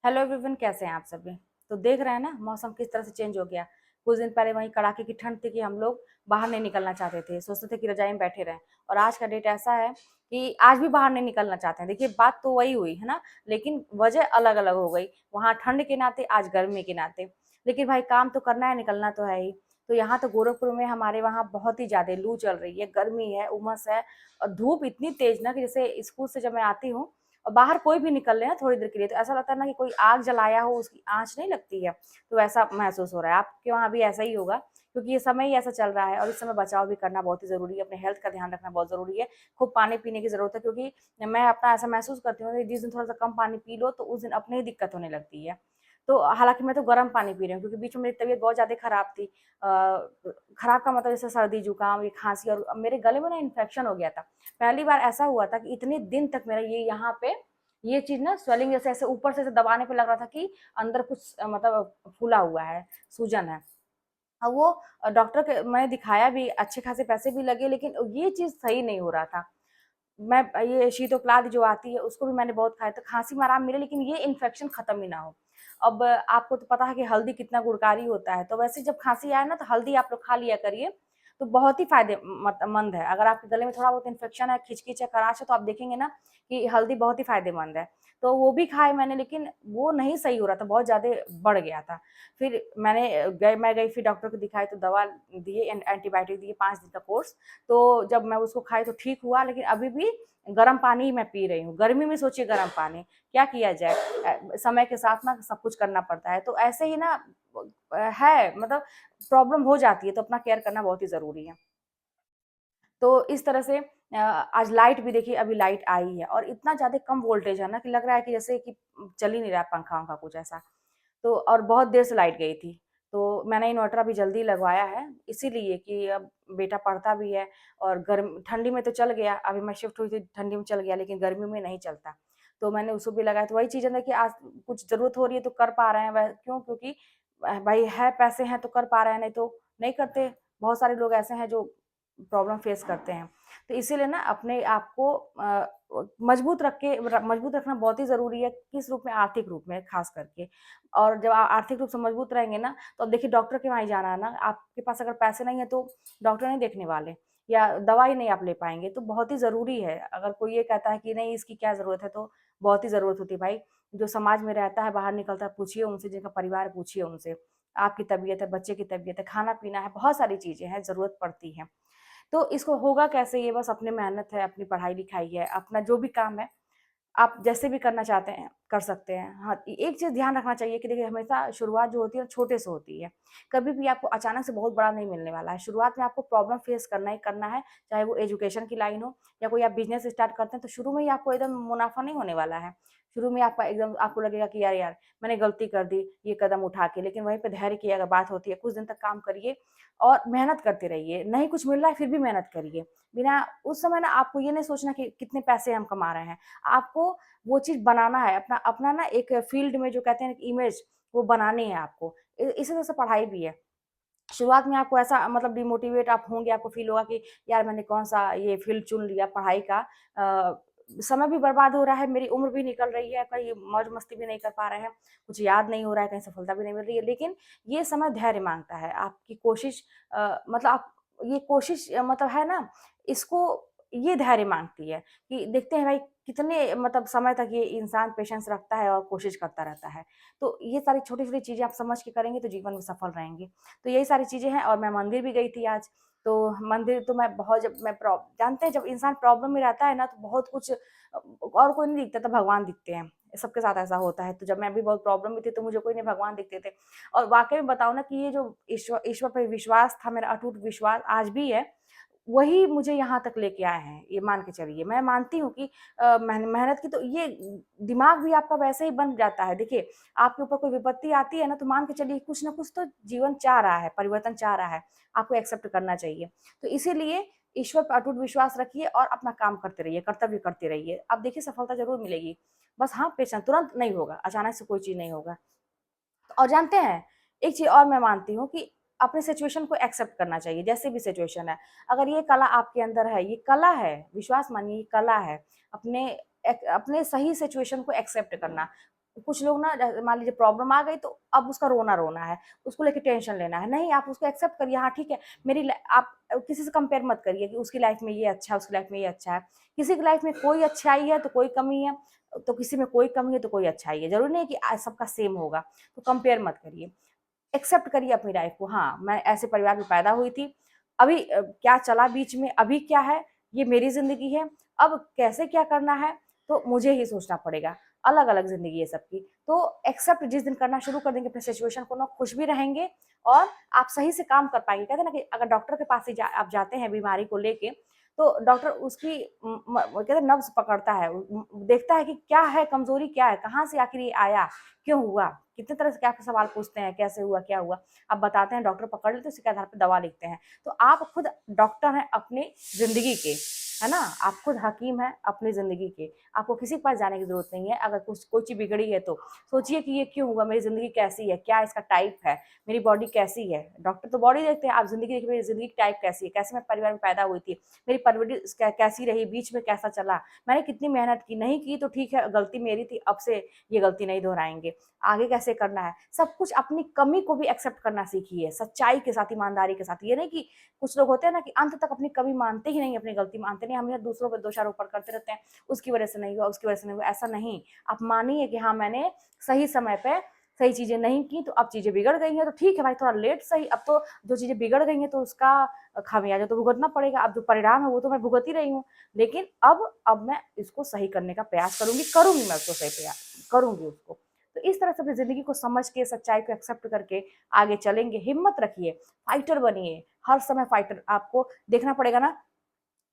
Hello everyone, कैसे हैं आप सभी। तो देख रहे हैं ना मौसम किस तरह से चेंज हो गया। कुछ दिन पहले वहीं कड़ाके की ठंड थी कि हम लोग बाहर नहीं निकलना चाहते थे, सोचते थे कि रजाई में बैठे रहें। और आज का डेट ऐसा है कि आज भी बाहर नहीं निकलना चाहते हैं। देखिए, बात तो वही हुई है ना, लेकिन वजह अलग अलग हो गई। वहाँ ठंड के नाते, आज गर्मी के नाते। लेकिन भाई काम तो करना है, निकलना तो है ही। तो यहाँ तो गोरखपुर में हमारे वहाँ बहुत ही ज्यादा लू चल रही है, गर्मी है, उमस है। और धूप इतनी तेज ना कि जैसे स्कूल से जब मैं आती हूँ और बाहर कोई भी निकल रहे हैं थोड़ी देर के लिए, तो ऐसा लगता है ना कि कोई आग जलाया हो, उसकी आंच नहीं लगती है। तो वैसा महसूस हो रहा है। आपके वहाँ भी ऐसा ही होगा, क्योंकि ये समय ही ऐसा चल रहा है। और इस समय बचाव भी करना बहुत ही जरूरी है, अपने हेल्थ का ध्यान रखना बहुत जरूरी है। खूब पानी पीने की जरूरत है, क्योंकि मैं अपना ऐसा महसूस करती हूँ कि जिस दिन थोड़ा सा कम पानी पी लो तो उस दिन अपने ही दिक्कत होने लगती है। तो हालांकि मैं तो गर्म पानी पी रही हूँ, क्योंकि बीच में मेरी तबीयत बहुत ज्यादा खराब थी। खराब का मतलब जैसे सर्दी जुकाम, ये खांसी, और मेरे गले में ना इन्फेक्शन हो गया था। पहली बार ऐसा हुआ था कि इतने दिन तक मेरा ये यहाँ पे ये चीज ना स्वेलिंग जैसे ऐसे ऊपर से ऐसे दबाने पे लग रहा था कि अंदर कुछ मतलब फूला हुआ है, सूजन है। अब वो डॉक्टर के मैंने दिखाया भी, अच्छे खासे पैसे भी लगे, लेकिन ये चीज सही नहीं हो रहा था। मैं ये शीतोप्लाद जो आती है उसको भी मैंने बहुत खाया, तो खांसी में आराम मिले, लेकिन ये इन्फेक्शन खत्म ही ना हो। अब आपको तो पता है कि हल्दी कितना गुणकारी होता है, तो वैसे जब खांसी आए ना तो हल्दी आप लोग खा लिया करिए। तो बहुत ही फायदेमंद है। अगर आपके गले में थोड़ा बहुत इन्फेक्शन है, खिचखिच है, खराश है, तो आप देखेंगे ना कि हल्दी बहुत ही फायदेमंद है। तो वो भी खाए मैंने, लेकिन वो नहीं सही हो रहा था, बहुत ज्यादा बढ़ गया था। फिर मैं गई, फिर डॉक्टर को दिखाई, तो दवा दिए, एंटीबायोटिक दिए, 5 दिन का कोर्स। तो जब मैं उसको खाई तो ठीक हुआ, लेकिन अभी भी गर्म पानी ही मैं पी रही हूँ। गर्मी में सोचिए, गर्म पानी। क्या किया जाए, समय के साथ ना सब कुछ करना पड़ता है। तो ऐसे ही ना है, मतलब प्रॉब्लम हो जाती है, तो अपना केयर करना बहुत ही जरूरी है। तो इस तरह से आज लाइट भी देखिए, अभी लाइट आई है और इतना ज्यादा कम वोल्टेज है ना कि लग रहा है कि जैसे कि चल ही नहीं रहा पंखा वंखा कुछ ऐसा। तो और बहुत देर से लाइट गई थी। तो मैंने इन्वर्टर अभी जल्दी लगवाया है, इसीलिए कि अब बेटा पढ़ता भी है। और गर्म ठंडी में तो चल गया, अभी मैं शिफ्ट हुई थी ठंडी में चल गया, लेकिन गर्मी में नहीं चलता। तो मैंने उसको भी लगाया। तो वही चीज़ है ना कि आज कुछ ज़रूरत हो रही है तो कर पा रहे हैं। वह क्यों? क्योंकि भाई है, पैसे हैं तो कर पा रहे हैं, नहीं तो नहीं करते। बहुत सारे लोग ऐसे हैं जो प्रॉब्लम फेस करते हैं। तो इसीलिए ना अपने आप को मजबूत रखना बहुत ही ज़रूरी है। किस रूप में? आर्थिक रूप में ख़ास करके। और जब आर्थिक रूप से मजबूत रहेंगे ना, तो अब देखिए डॉक्टर के वहाँ ही जाना है ना, आपके पास अगर पैसे नहीं है तो डॉक्टर नहीं देखने वाले, या दवाई नहीं आप ले पाएंगे। तो बहुत ही ज़रूरी है। अगर कोई ये कहता है कि नहीं इसकी क्या ज़रूरत है, तो बहुत ही ज़रूरत होती है भाई। जो समाज में रहता है, बाहर निकलता है, पूछिए उनसे, जिनका परिवार है, पूछिए उनसे। आपकी तबीयत है, बच्चे की तबीयत है, खाना पीना है, बहुत सारी चीज़ें हैं, ज़रूरत पड़ती है। तो इसको होगा कैसे? ये बस अपनी मेहनत है, अपनी पढ़ाई लिखाई है, अपना जो भी काम है, आप जैसे भी करना चाहते हैं कर सकते हैं। हाँ, एक चीज़ ध्यान रखना चाहिए कि देखिए, हमेशा शुरुआत जो होती है छोटे से होती है। कभी भी आपको अचानक से बहुत बड़ा नहीं मिलने वाला है। शुरुआत में आपको प्रॉब्लम फेस करना ही करना है, चाहे वो एजुकेशन की लाइन हो या कोई आप बिज़नेस स्टार्ट करते हैं, तो शुरू में ही आपको एकदम मुनाफ़ा नहीं होने वाला है। शुरू में आपका एकदम आपको लगेगा कि यार मैंने गलती कर दी ये कदम उठा के, लेकिन वहीं पे धैर्य की अगर बात होती है, कुछ दिन तक काम करिए और मेहनत करते रहिए। नहीं कुछ मिल रहा है फिर भी मेहनत करिए। बिना उस समय ना आपको ये नहीं सोचना कि कितने पैसे हम कमा रहे हैं। आपको वो चीज़ बनाना है, अपना अपना ना एक फील्ड में जो कहते हैं ना इमेज, वो बनानी है आपको। इसी तरह से पढ़ाई भी है। शुरुआत में आपको ऐसा मतलब डिमोटिवेट आप होंगे, आपको फ़ील होगा कि यार मैंने कौन-सा ये फ़ील्ड चुन लिया पढ़ाई का। समय भी बर्बाद हो रहा है, मेरी उम्र भी निकल रही है, कहीं मौज-मस्ती भी नहीं कर पा रहे हैं, कुछ याद नहीं हो रहा है, कहीं सफलता भी नहीं मिल रही है। लेकिन ये समय धैर्य माँगता है, आपकी कोशिश मतलब आप ये कोशिश मतलब है ना, इसको ये धैर्य माँगती है कि देखते हैं भाई कितने मतलब समय तक ये इंसान पेशेंस रखता है और कोशिश करता रहता है। तो ये सारी छोटी-छोटी चीज़ें आप समझ के करेंगे तो जीवन में सफल रहेंगे। तो यही सारी चीज़ें हैं। और मैं मंदिर भी गई थी आज। तो मंदिर तो मैं बहुत जब मैं प्रॉ जानते हैं जब इंसान प्रॉब्लम में रहता है ना, तो बहुत कुछ और कोई नहीं दिखता, तो भगवान दिखते हैं। सबके साथ ऐसा होता है। तो जब मैं भी बहुत प्रॉब्लम में थी तो मुझे कोई नहीं, भगवान दिखते थे। और वाक़ई में बताऊँ ना कि ये जो ईश्वर पे विश्वास था, मेरा अटूट विश्वास आज भी है, वही मुझे यहाँ तक लेके आए हैं, ये मान के चलिए। मैं मानती हूँ कि मेहनत की तो ये दिमाग भी आपका वैसे ही बन जाता है। देखिए, आपके ऊपर कोई विपत्ति आती है ना, तो मान के चलिए कुछ ना कुछ तो जीवन चाह रहा है, परिवर्तन चाह रहा है, आपको एक्सेप्ट करना चाहिए। तो इसीलिए ईश्वर पर अटूट विश्वास रखिए और अपना काम करते रहिए, कर्तव्य करते रहिए। अब देखिए सफलता ज़रूर मिलेगी। बस हाँ, पेशेंस तुरंत नहीं होगा, अचानक से कोई चीज़ नहीं होगा। और जानते हैं, एक चीज़ और मैं मानती हूँ कि अपनी सिचुएशन को एक्सेप्ट करना चाहिए, जैसे भी सिचुएशन है। अगर ये कला आपके अंदर है, ये कला है, विश्वास मानिए ये कला है, अपने अपने सही सिचुएशन को एक्सेप्ट करना। कुछ लोग ना मान लीजिए प्रॉब्लम आ गई तो अब उसका रोना-रोना है, उसको लेके टेंशन लेना है। नहीं, आप उसको एक्सेप्ट करिए, हाँ ठीक है, मेरी ला आप किसी से कंपेयर मत करिए कि उसकी लाइफ में ये अच्छा है, उसकी लाइफ में ये अच्छा है। किसी की लाइफ में कोई अच्छाई है तो कोई कमी है, तो किसी में कोई कमी है तो कोई अच्छाई है। ज़रूरी नहीं है कि सबका सेम होगा, तो कंपेयर मत करिए। एक्सेप्ट करिए अपनी लाइफ को, हाँ, मैं ऐसे परिवार में पैदा हुई थी, अभी क्या चला बीच में, अभी क्या है, ये मेरी ज़िंदगी है, अब कैसे क्या करना है, तो मुझे ही सोचना पड़ेगा। अलग-अलग ज़िंदगी है सबकी। तो एक्सेप्ट जिस दिन करना शुरू कर देंगे अपनी सिचुएशन को ना, खुश भी रहेंगे और आप सही से काम कर पाएँगे। कहते हैं ना कि अगर डॉक्टर के पास ही आप जाते हैं बीमारी को लेके, तो डॉक्टर उसकी कहते हैं नब्ज़ पकड़ता है, देखता है कि क्या है, कमज़ोरी क्या है, कहाँ से आखिर ये आया, क्यों हुआ? कितने तरह से क्या आपसे सवाल पूछते हैं, कैसे हुआ, क्या हुआ? आप बताते हैं, डॉक्टर पकड़ लेते हैं, उसी के आधार पे दवा लिखते हैं। तो आप खुद डॉक्टर हैं अपनी ज़िंदगी के, है ना? आप खुद हकीम हैं अपनी ज़िंदगी के। आपको किसी के पास जाने की ज़रूरत नहीं है, अगर कुछ कोई चीज़ बिगड़ी है तो। सोचिए कि ये क्यों हुआ, मेरी ज़िंदगी कैसी है, क्या इसका टाइप है, मेरी बॉडी कैसी है? डॉक्टर तो बॉडी देखते हैं, आप ज़िंदगी देखिए मेरी ज़िंदगी की टाइप कैसी है, कैसे मैं परिवार में पैदा हुई थी, मेरी परवरिश कैसी रही, बीच में कैसा चला, मैंने कितनी मेहनत की, नहीं की तो ठीक है, गलती मेरी थी, अब से ये गलती नहीं दोहराएँगे। आगे कैसे करना है, सब कुछ अपनी कमी को भी एक्सेप्ट करना सीखिए, सच्चाई के साथ, ईमानदारी के साथ। ये नहीं कि कुछ लोग होते हैं ना कि अंत तक अपनी कमी मानते ही नहीं, अपनी गलती मानते नहीं, हमेशा दूसरों पे दोषारोपण करते रहते हैं, उसकी वजह से नहीं हुआ, उसकी वजह से नहीं हुआ, ऐसा नहीं। आप मानिए कि हाँ, मैंने सही समय पे सही चीज़ें नहीं की, तो अब चीज़ें बिगड़ गई हैं, तो ठीक है भाई, थोड़ा लेट सही, अब तो जो चीज़ें बिगड़ गई हैं, तो उसका खामियाजा तो भुगतना पड़ेगा। अब जो परिणाम है, वो तो मैं भुगत ही रही हूँ। लेकिन अब मैं इसको सही करने का प्रयास करूँगी मैं उसको सही प्रयास करूँगी उसको। तो इस तरह से अपनी ज़िंदगी को समझ के, सच्चाई को एक्सेप्ट करके आगे चलेंगे, हिम्मत रखिए, फाइटर बनिए, हर समय फाइटर आपको देखना पड़ेगा ना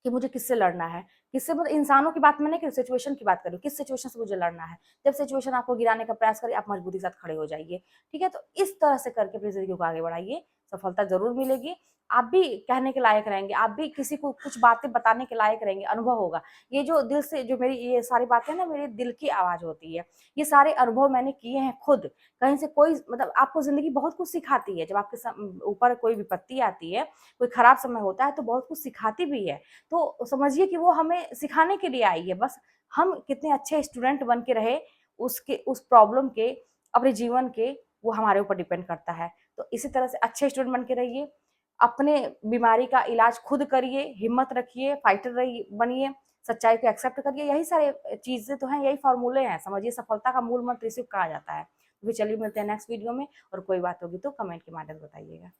कि मुझे किससे लड़ना है, किससे मतलब इंसानों की बात मैं नहीं कर रही, सिचुएशन की बात कर रही हूँ, किस सिचुएशन से मुझे लड़ना है। जब सिचुएशन आपको गिराने का प्रयास करे, आप मजबूती के साथ खड़े हो जाइए, ठीक है? तो इस तरह से करके अपनी ज़िंदगी को आगे बढ़ाइए, सफलता ज़रूर मिलेगी। आप भी कहने के लायक रहेंगे, आप भी किसी को कुछ बातें बताने के लायक रहेंगे, अनुभव होगा। ये जो दिल से जो मेरी ये सारी बातें हैं ना, मेरे दिल की आवाज़ होती है। ये सारे अनुभव मैंने किए हैं खुद, कहीं से कोई मतलब आपको ज़िंदगी बहुत कुछ सिखाती है, जब आपके ऊपर कोई विपत्ति आती है, कोई खराब समय होता है, तो बहुत कुछ सिखाती भी है। तो समझिए कि वो हमें सिखाने के लिए आई है, बस हम कितने अच्छे स्टूडेंट बन के रहे उसके उस प्रॉब्लम के, अपने जीवन के, वो हमारे ऊपर डिपेंड करता है। तो इसी तरह से अच्छे स्टूडेंट बन के रहिए, अपने बीमारी का इलाज खुद करिए, हिम्मत रखिए, फाइटर रहिए बनिए, सच्चाई को एक्सेप्ट करिए, यही सारे चीज़ें तो हैं, यही फ़ॉर्मूले हैं, समझिए सफलता का मूल मंत्र इसी को कहा जाता है। तो फिर चलिए मिलते हैं नेक्स्ट वीडियो में, और कोई बात होगी तो कमेंट के माध्यम से बताइएगा।